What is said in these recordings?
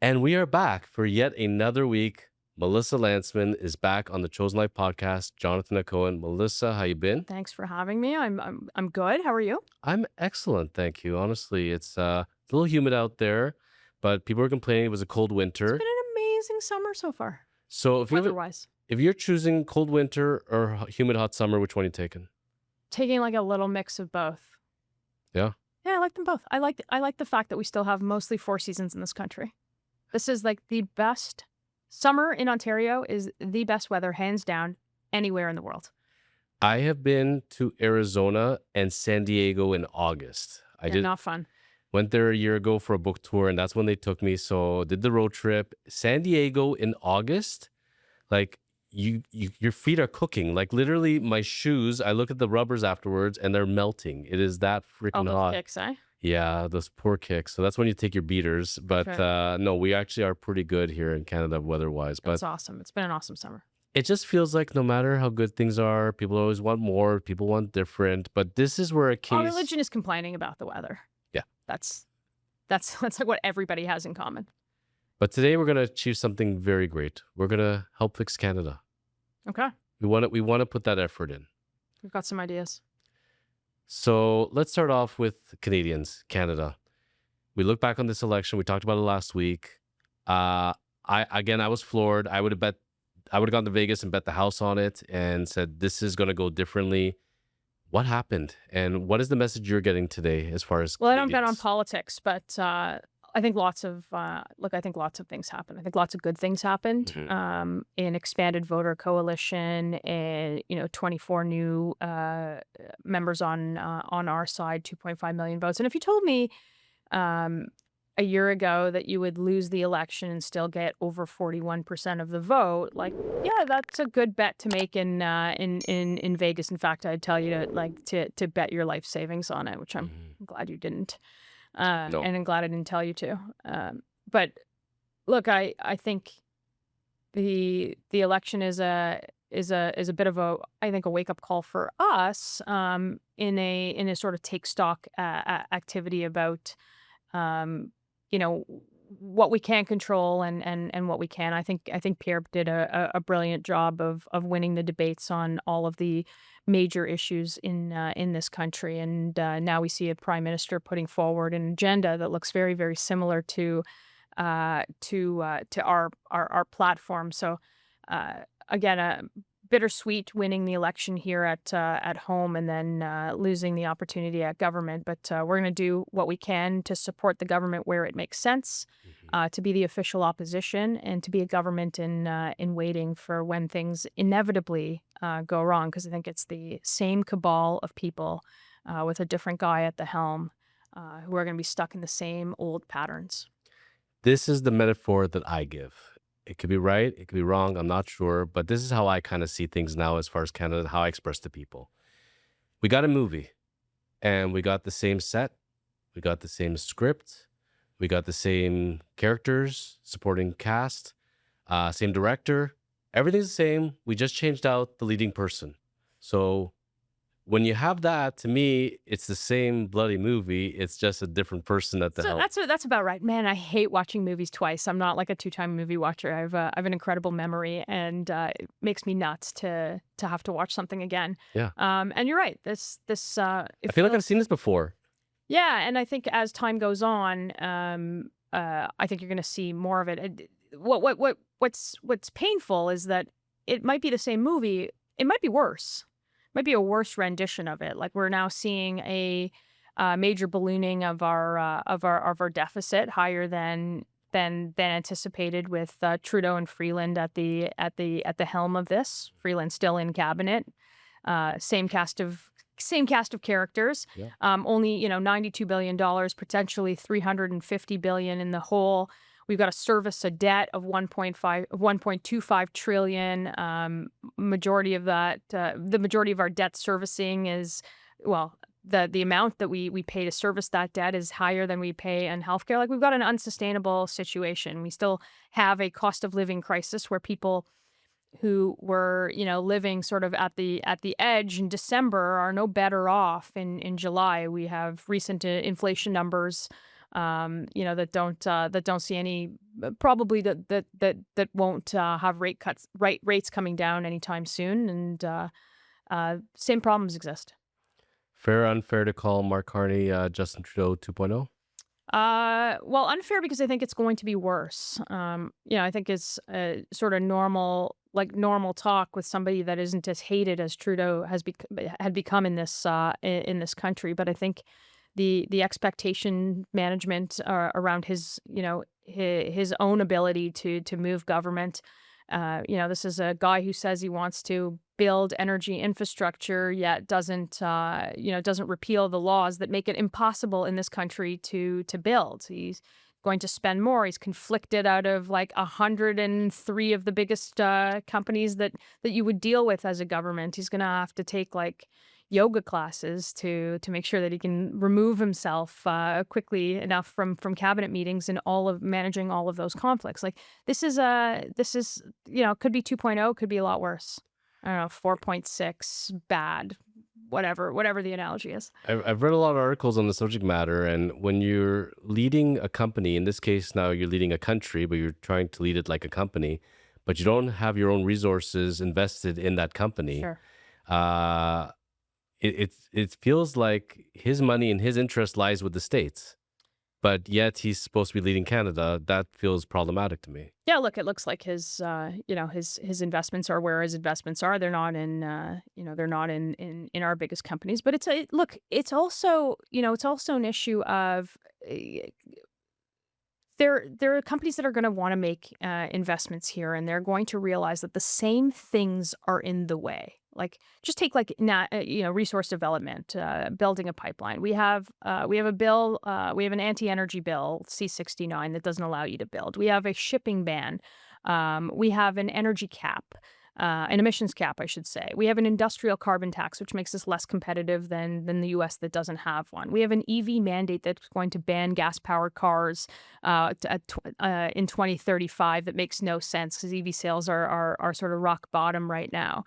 And we are back for yet another week. Melissa Lantsman is back on the Chosen Life podcast. Jonathan Hacohen. Melissa, how you been? Thanks for having me. I'm good. How are you? I'm excellent, thank you. Honestly, it's a little humid out there, but people are complaining it was a cold It's winter. been an amazing summer so far, So weather-wise. if you're choosing cold winter or humid hot summer, which one are you taking? Taking like a little mix of both. Yeah. Yeah, I like them both. I like the fact that we still have mostly four seasons in this country. This is like the best summer in Ontario is the best weather, hands down, anywhere in the world. I have been to Arizona and San Diego in August. I Yeah, did not fun. Went there a year ago for a book tour, and that's when they took me. So did the road trip. San Diego in August, like your feet are cooking. Like literally, my shoes. I look at the rubbers afterwards, and they're melting. It is that All freaking those hot. kicks, eh? Yeah, those poor kicks. So that's when you take your beaters. But Right. no, we actually are pretty good here in Canada weather-wise. But That's awesome. It's been an awesome summer. it just feels like no matter how good things are, people always want more. People want different. But this is where a Our case. religion is complaining about the weather. Yeah. That's that's like what everybody has in common. But today we're gonna achieve something very great. We're gonna help fix Canada. Okay. We want to put that effort in. We've got some ideas. So let's start off with Canadians, Canada. We look back on this election. We talked about it last week. I was floored. I would have gone to Vegas and bet the house on it and said this is going to go differently. What happened, and what is the message you're getting today as far as Well, I don't bet on Canadians? politics, but I think lots of I think lots of things happen. I think lots of good things happened. Mhm. An expanded voter coalition, and 24 new members on our side, 2.5 million votes. And if you told me um, a year ago that you would lose the election and still get over 41% of the vote, like, yeah, that's a good bet to make in Vegas. In fact, I'd tell you to bet your life savings on it, which I'm Mhm. glad you didn't. No. And I'm glad I didn't tell you to. But look, I think the election is a bit of a, I think, a wake up call for us, in a sort of take stock activity about um, what we can control and what we can. I think Pierre did a brilliant job of winning the debates on all of the major issues in this country, and now we see a prime minister putting forward an agenda that looks very very similar to our platform. So again, bittersweet winning the election here at home and then losing the opportunity at government. But we're going to do what we can to support the government where it makes sense, Mhm. to be the official opposition, and to be a government in waiting for when things inevitably go wrong. Because I think it's the same cabal of people with a different guy at the helm who are going to be stuck in the same old patterns. This is the metaphor that I give. It could be right, it could be wrong, I'm not sure, but this is how I kind of see things now as far as Canada, how I express to people. We got a movie and we got the same set, we got the same script, we got the same characters, supporting cast, same director. Everything's the same. We just changed out the leading person. So when you have that, to me, it's the same bloody movie. It's just a different person at the So helm. that's about right. Man, I hate watching movies twice. I'm not like a two-time movie watcher. I've an incredible memory, and it makes me nuts to have to watch something again. Yeah. And you're right. This I it feel like I've feels, seen this before. yeah. And I think as time goes on, I think you're going to see more of it. What's painful is that it might be the same movie. It might be worse. Might be a worse rendition of it. Like we're now seeing a major ballooning of our deficit, higher than anticipated, with Trudeau and Freeland at the helm of this. Freeland still in cabinet. Same cast of characters. Yeah. Only $92 billion, potentially 350 billion in the hole. We've got to service a debt of 1.25 trillion. Majority of that, the majority of our debt servicing is, well, the amount that we pay to service that debt is higher than we pay in healthcare. Like we've got an unsustainable situation. We still have a cost of living crisis where people who were, living sort of at the edge in December are no better off in July. We have recent inflation numbers that don't see any probably that won't have rates coming down anytime soon, and same problems exist. Fair or unfair to call Mark Carney Justin Trudeau 2.0? Well, unfair because I think it's going to be worse. I think it's sort of normal talk with somebody that isn't as hated as Trudeau had become in this country. But I think the expectation management around his own ability to move government. This is a guy who says he wants to build energy infrastructure, yet doesn't repeal the laws that make it impossible in this country to build. He's going to spend more. He's conflicted out of like 103 of the biggest companies that you would deal with as a government. He's going to have to take like yoga classes to make sure that he can remove himself quickly enough from cabinet meetings and all of managing all of those conflicts. Like this is could be 2.0, could be a lot worse. I don't know, 4.6 bad, whatever the analogy is. I've read a lot of articles on the subject matter, and when you're leading a company, in this case now you're leading a country, but you're trying to lead it like a company, but you don't have your own resources invested in that company. Sure. Uh, it feels like his money and his interest lies with the states, but yet he's supposed to be leading Canada. That feels problematic to me. Yeah, look, it looks like his investments are where his investments are. They're not in our biggest companies, but it's also, it's also an issue of there are companies that are going to want to make investments here, and they're going to realize that the same things are in the way. Like, just take like resource development, building a pipeline. We have a bill, we have an anti-energy bill, C-69, that doesn't allow you to build. We have a shipping ban. We have an energy cap. An emissions cap, I should say. We have an industrial carbon tax, which makes us less competitive than the U.S. that doesn't have one. We have an EV mandate that's going to ban gas-powered cars in 2035. That makes no sense because EV sales are sort of rock bottom right now.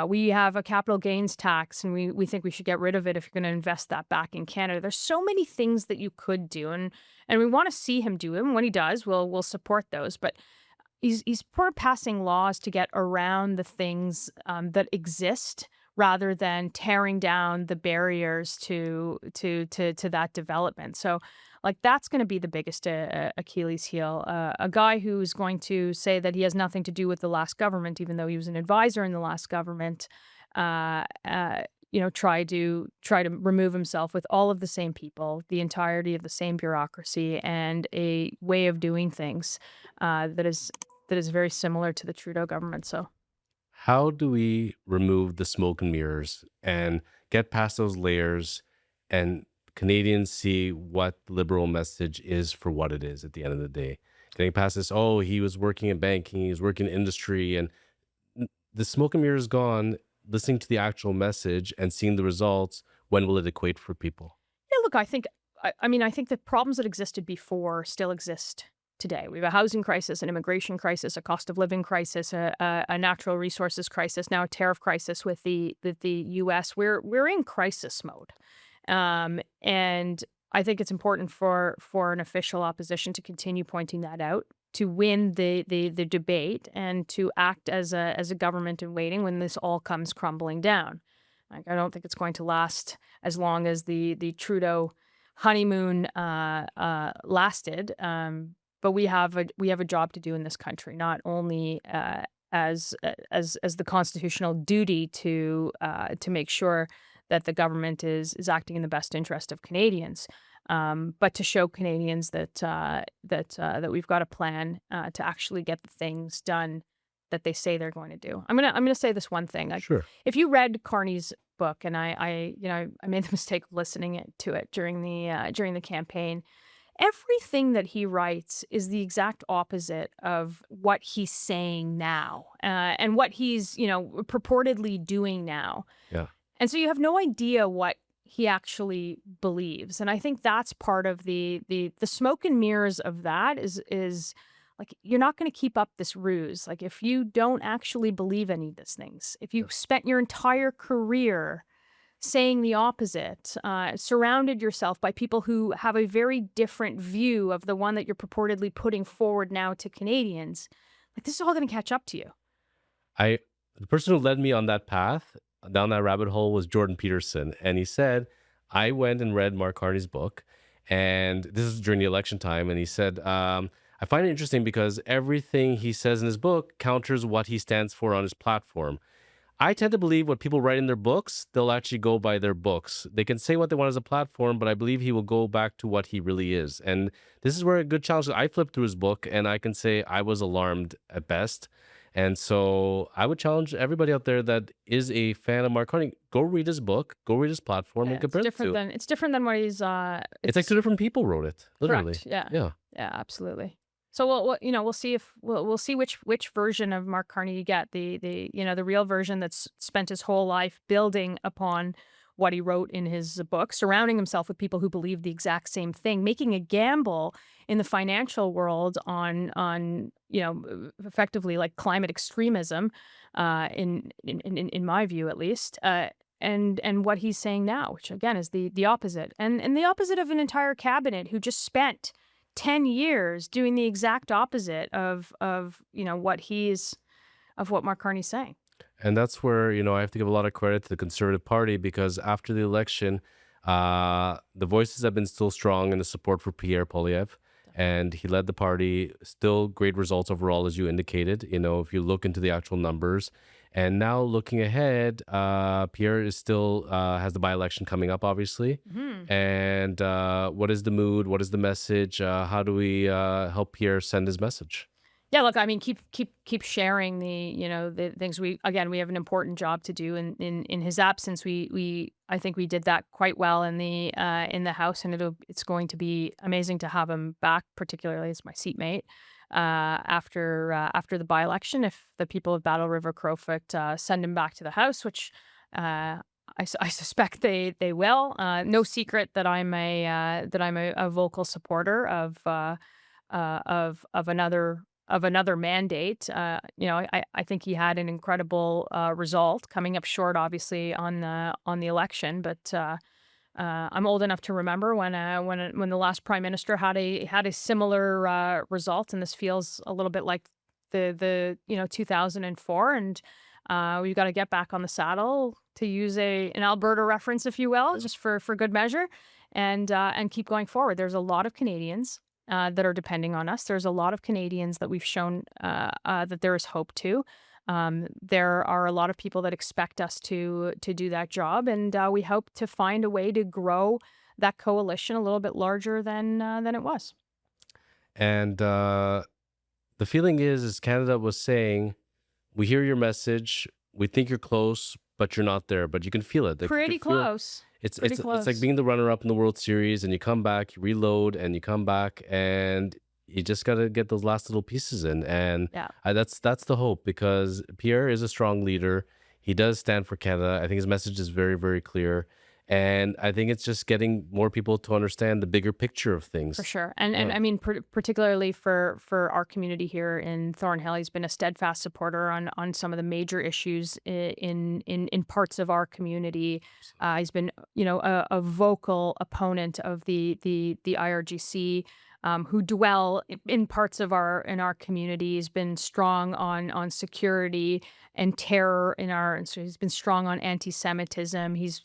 We have a capital gains tax, and we think we should get rid of it if you're going to invest that back in Canada. There's so many things that you could do, and we want to see him do them. When he does, we'll support those, but he's passing laws to get around the things that exist rather than tearing down the barriers to that development. So, like, that's going to be the biggest Achilles heel. A guy who's going to say that he has nothing to do with the last government, even though he was an advisor in the last government. Uh, uh, try to remove himself with all of the same people, the entirety of the same bureaucracy, and a way of doing things that is very similar to the Trudeau government. So, How do we remove the smoke and mirrors and get past those layers and Canadians see what the liberal message is for what it is at the end of the day? Getting past this, oh, he was working in banking, he was working in industry, and the smoke and mirrors gone, listening to the actual message and seeing the results, when will it equate for people? yeah, look, I think the problems that existed before still exist today. We have a housing crisis, an immigration crisis, a cost of living crisis, a natural resources crisis, now a tariff crisis with the U.S. We're in crisis mode. And I think it's important for an official opposition to continue pointing that out, to win the debate, and to act as a government in waiting when this all comes crumbling down. Like, I don't think it's going to last as long as the Trudeau honeymoon lasted. But we have a job to do in this country, not only as the constitutional duty to make sure that the government is acting in the best interest of Canadians, but to show Canadians that we've got a plan to actually get the things done that they say they're going to do. I'm gonna say this one thing. Like, Sure. if you read Carney's book, and I made the mistake of listening to it during the campaign. Everything that he writes is the exact opposite of what he's saying now, and what he's purportedly doing now. Yeah. And so you have no idea what he actually believes. And I think that's part of the smoke and mirrors of that is like, you're not going to keep up this ruse. Like, if you don't actually believe any of these things, if you spent your entire career saying the opposite, surrounded yourself by people who have a very different view of the one that you're purportedly putting forward now to Canadians, like this is all going to catch up to you. I The person who led me on that path down that rabbit hole was Jordan Peterson, and he said I went and read Mark Carney's book, and this is during the election time, and he said I find it interesting because everything he says in his book counters what he stands for on his platform. I tend to believe what people write in their books, they'll actually go by their books. They can say what they want as a platform, but I believe he will go back to what he really is. And this is where a good challenge. I flipped through his book and I can say I was alarmed at best. And so I would challenge everybody out there that is a fan of Mark Carney, go read his book, go read his platform and Yeah, compare the two. it's different than what he's It's like it's two different people wrote it, literally. correct. Yeah. Yeah. Yeah, absolutely. So we'll see if we'll see which version of Mark Carney you get. The real version that's spent his whole life building upon what he wrote in his book, surrounding himself with people who believe the exact same thing, making a gamble in the financial world on effectively like climate extremism, in my view at least. And what he's saying now, which again is the opposite, and the opposite of an entire cabinet who just spent 10 years doing the exact opposite of what Mark Carney's saying. And that's where, I have to give a lot of credit to the Conservative Party because after the election, the voices have been still strong in the support for Pierre Poilievre. And he led the party, still great results overall, as you indicated, if you look into the actual numbers. And now looking ahead, Pierre is still has the by-election coming up, obviously. Mhm. And what is the mood? What is the message? How do we help Pierre send his message? Yeah, look, I mean, keep sharing the things. We have an important job to do in his absence. I think we did that quite well in the House, and it's going to be amazing to have him back, particularly as my seatmate after the by-election. If the people of Battle River Crowfoot send him back to the House, which I suspect they will. No secret that I'm a vocal supporter of another mandate. I think he had an incredible result, coming up short, obviously, on the election. But I'm old enough to remember when the last prime minister had a similar result, and this feels a little bit like the 2004. And we've got to get back on the saddle, to use an Alberta reference, if you will, just for good measure, and keep going forward. There's a lot of Canadians that are depending on us. There's a lot of Canadians that we've shown that there is hope to. There are a lot of people that expect us to do that job, and we hope to find a way to grow that coalition a little bit larger than it was. And the feeling is Canada was saying, we hear your message, we think you're close, but you're not there. But you can feel it. Like, you can Pretty feel close. it's Pretty it's it's like close. being the runner up in the World Series, and you come back, you reload, and you come back, and you just gotta get those last little pieces in. And Yeah. that's the hope because Pierre is a strong leader. He does stand for Canada. I think his message is very, very clear. And I think it's just getting more people to understand the bigger picture of For things. sure. And Yeah. I mean, particularly for our community here in Thornhill, he's been a steadfast supporter on some of the major issues in parts of our community. He's been, a vocal opponent of the IRGC, who dwell in parts of our community. He's been strong on security and terror and so he's been strong on anti-Semitism. He's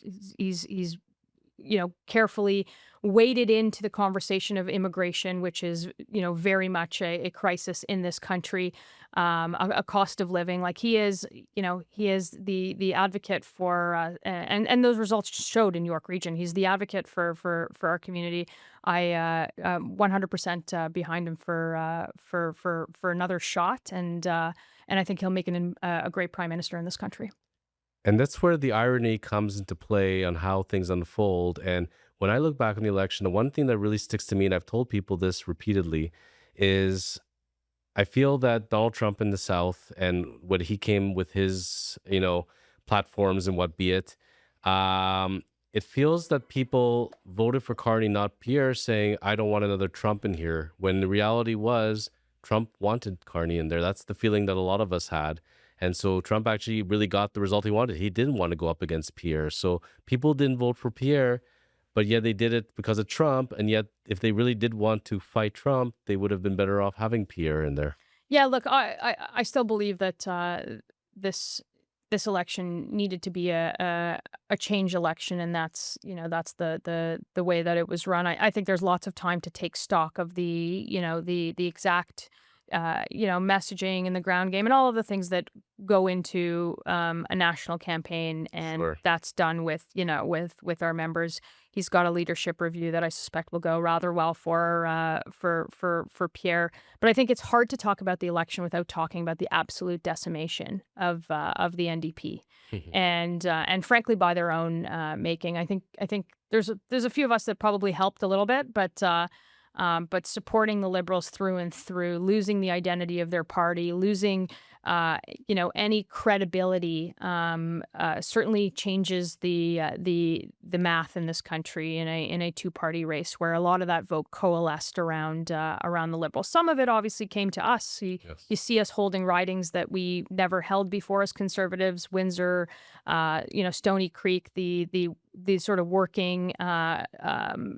carefully waded into the conversation of immigration, which is, very much a crisis in this country, a cost of living. Like he is the advocate for, and those results showed in York Region. He's the advocate for our community. 100% behind him for another shot, and I think he'll make a great prime minister in this country. And that's where the irony comes into play on how things unfold. And when I look back on the election, the one thing that really sticks to me, and I've told people this repeatedly, is I feel that Donald Trump in the South and what he came with his, platforms and what be it, it feels that people voted for Carney, not Pierre, saying, I don't want another Trump in here, when the reality was Trump wanted Carney in there. That's the feeling that a lot of us had. And so Trump actually really got the result he wanted. He didn't want to go up against Pierre. So people didn't vote for Pierre, but yet they did it because of Trump. And yet, if they really did want to fight Trump, they would have been better off having Pierre in there. Yeah, look, I still believe that this this election needed to be a change election, and that's that's the way that it was run. I think there's lots of time to take stock of the the exact messaging and the ground game and all of the things that go into a national campaign, and Sure. that's done with with our members. He's got a leadership review that I suspect will go rather well for Pierre. But I think it's hard to talk about the election without talking about the absolute decimation of the NDP, and frankly by their own making. I think there's a few of us that probably helped a little bit, but supporting the Liberals through and through, losing the identity of their party, losing, any credibility, certainly changes the math in this country in a two-party race where a lot of that vote coalesced around the Liberals. Some of it obviously came to us. You Yes. see us holding ridings that we never held before as Conservatives, Windsor, Stony Creek, the sort of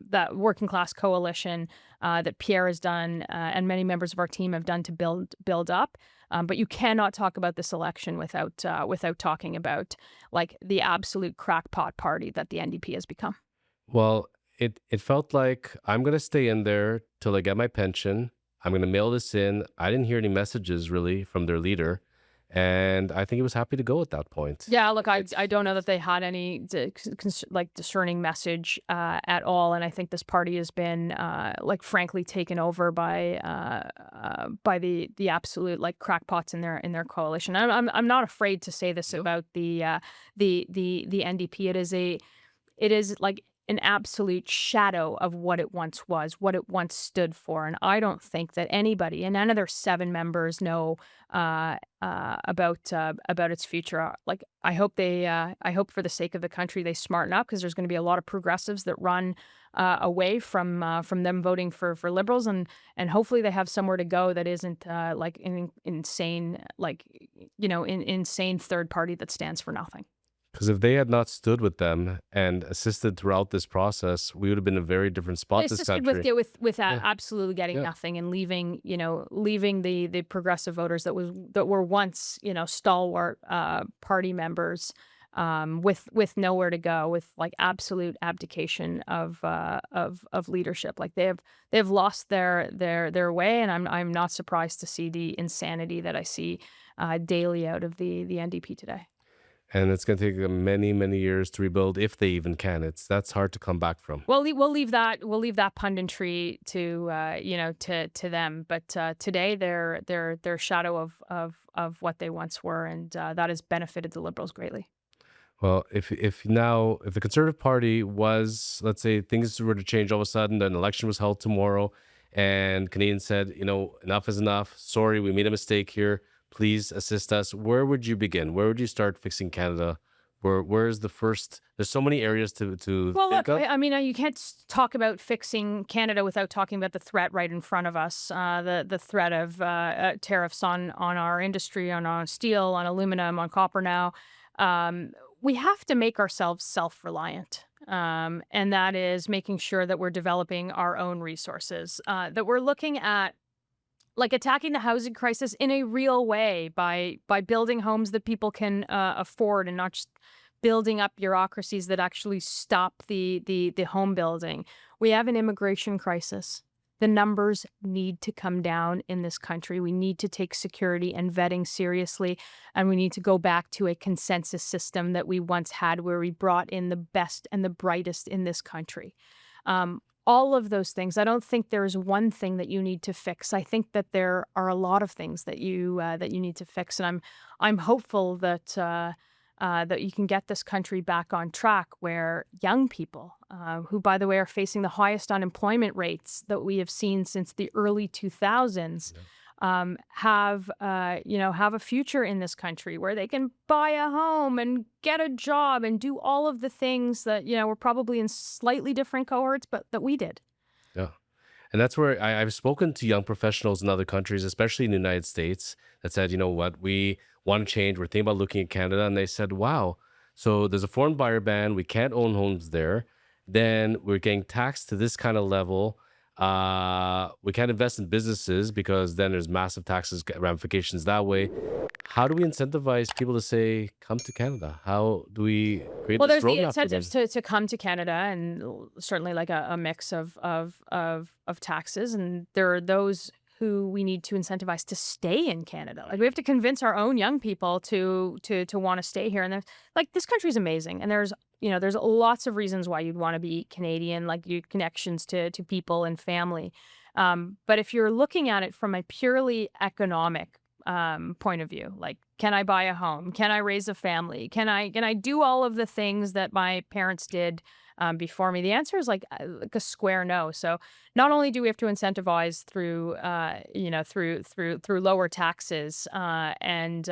that working class coalition that Pierre has done, and many members of our team have done to build up. But you cannot talk about this election without talking about like the absolute crackpot party that the NDP has become. Well, it felt like I'm gonna stay in there till I get my pension. I'm gonna mail this in. I didn't hear any messages really from their leader, and I think he was happy to go at that point. Yeah, look, It's I don't know that they had any like discerning message at all, and I think this party has been like frankly taken over by the absolute like crackpots in their coalition. I'm not afraid to say this Yep. about the NDP. It is like an absolute shadow of what it once was, what it once stood for. And I don't think that anybody, and none of their seven members know about its future. Like I hope for the sake of the country they smarten up because there's going to be a lot of progressives that run away from them voting for liberals, and hopefully they have somewhere to go that isn't like an insane insane third party that stands for nothing. Because if they had not stood with them and assisted throughout this process, we would have been in a very different They spot, this assisted country. with Yeah, absolutely getting yeah. nothing and leaving, leaving the progressive voters that were once, stalwart party members with nowhere to go, with like absolute abdication of leadership. Like they have lost their way, and I'm not surprised to see the insanity that I see daily out of the NDP today. And it's gonna take them many, many years to rebuild if they even can. That's hard to come back from. We'll leave that punditry to to them. But today they're shadow of what they once were, and that has benefited the Liberals greatly. Well, if the Conservative Party was, let's say, things were to change all of a sudden, an election was held tomorrow, and Canadians said, enough is enough. Sorry, we made a mistake here. Please assist us. Where would you begin? Where would you start fixing Canada? Where's the first? There's so many areas to Well, think look, of. I mean, you can't talk about fixing Canada without talking about the threat right in front of us. The threat of tariffs on our industry, on steel, on aluminum, on copper. Now, we have to make ourselves self-reliant, and that is making sure that we're developing our own resources. That we're looking at like attacking the housing crisis in a real way by building homes that people can afford, and not just building up bureaucracies that actually stop the home building. We have an immigration crisis. The numbers need to come down in this country. We need to take security and vetting seriously, and we need to go back to a consensus system that we once had where we brought in the best and the brightest in this country. All of those things. I don't think there is one thing that you need to fix. I think that there are a lot of things that you need to fix, and I'm hopeful that that you can get this country back on track where young people, who by the way are facing the highest unemployment rates that we have seen since the early 2000s, Yeah. have a future in this country where they can buy a home and get a job and do all of the things that were probably in slightly different cohorts, but that we did. Yeah. And that's where I've spoken to young professionals in other countries, especially in the United States, that said, you know what, want to change. We're thinking about looking at Canada. And they said, wow, so there's a foreign buyer ban. We can't own homes there. Then we're getting taxed to this kind of level. We can't invest in businesses because then there's massive taxes ramifications that way. How do we incentivize people to say, come to Canada? How do we create Well, this there's the roadmap for incentives them? to come to Canada, and certainly like a mix of taxes, and there are those who we need to incentivize to stay in Canada. Like we have to convince our own young people to want to stay here. And there's like this country is amazing, and there's lots of reasons why you'd want to be Canadian, like your connections to people and family. But if you're looking at it from a purely economic point of view, like can I buy a home? Can I raise a family? Can I do all of the things that my parents did before me? The answer is like a square no. So not only do we have to incentivize through through lower taxes and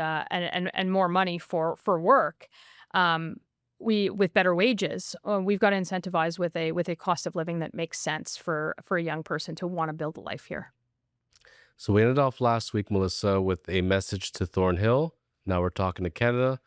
more money for work, um, we with better wages, we've got to incentivize with a cost of living that makes sense for a young person to want to build a life here. So we ended off last week, Melissa, with a message to Thornhill. Now we're talking to Canada.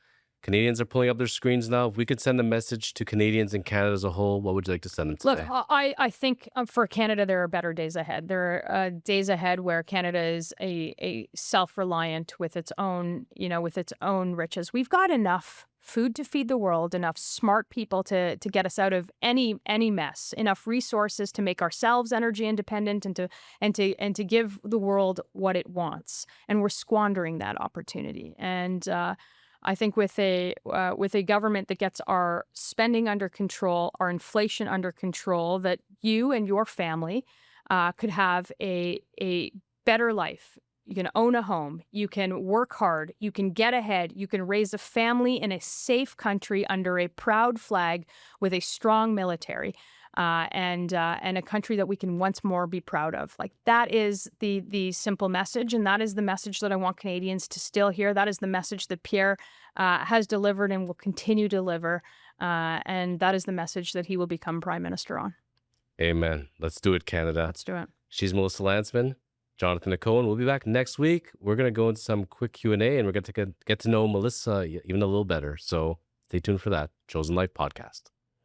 Canadians are pulling up their screens now. If we could send a message to Canadians and Canada as a whole, what would you like to send them Look, today? I think for Canada there are better days ahead. There are days ahead where Canada is a self reliant with its own with its own riches. We've got enough food to feed the world, enough smart people to get us out of any mess, enough resources to make ourselves energy independent and to give the world what it wants. And we're squandering that opportunity. And I think with a government that gets our spending under control, our inflation under control, that you and your family could have a better life. You can own a home. You can work hard. You can get ahead. You can raise a family in a safe country under a proud flag with a strong military, and a country that we can once more be proud of. Like that is the simple message, and that is the message that I want Canadians to still hear. That is the message that Pierre has delivered and will continue to deliver, and that is the message that he will become prime minister on. Amen. Let's do it, Canada. Let's do it. She's Melissa Lantsman, Jonathan Hacohen. We'll be back next week. We're going to go into some quick Q&A, and we're going to get to know Melissa even a little better. So stay tuned for that. Chosen Life Podcast.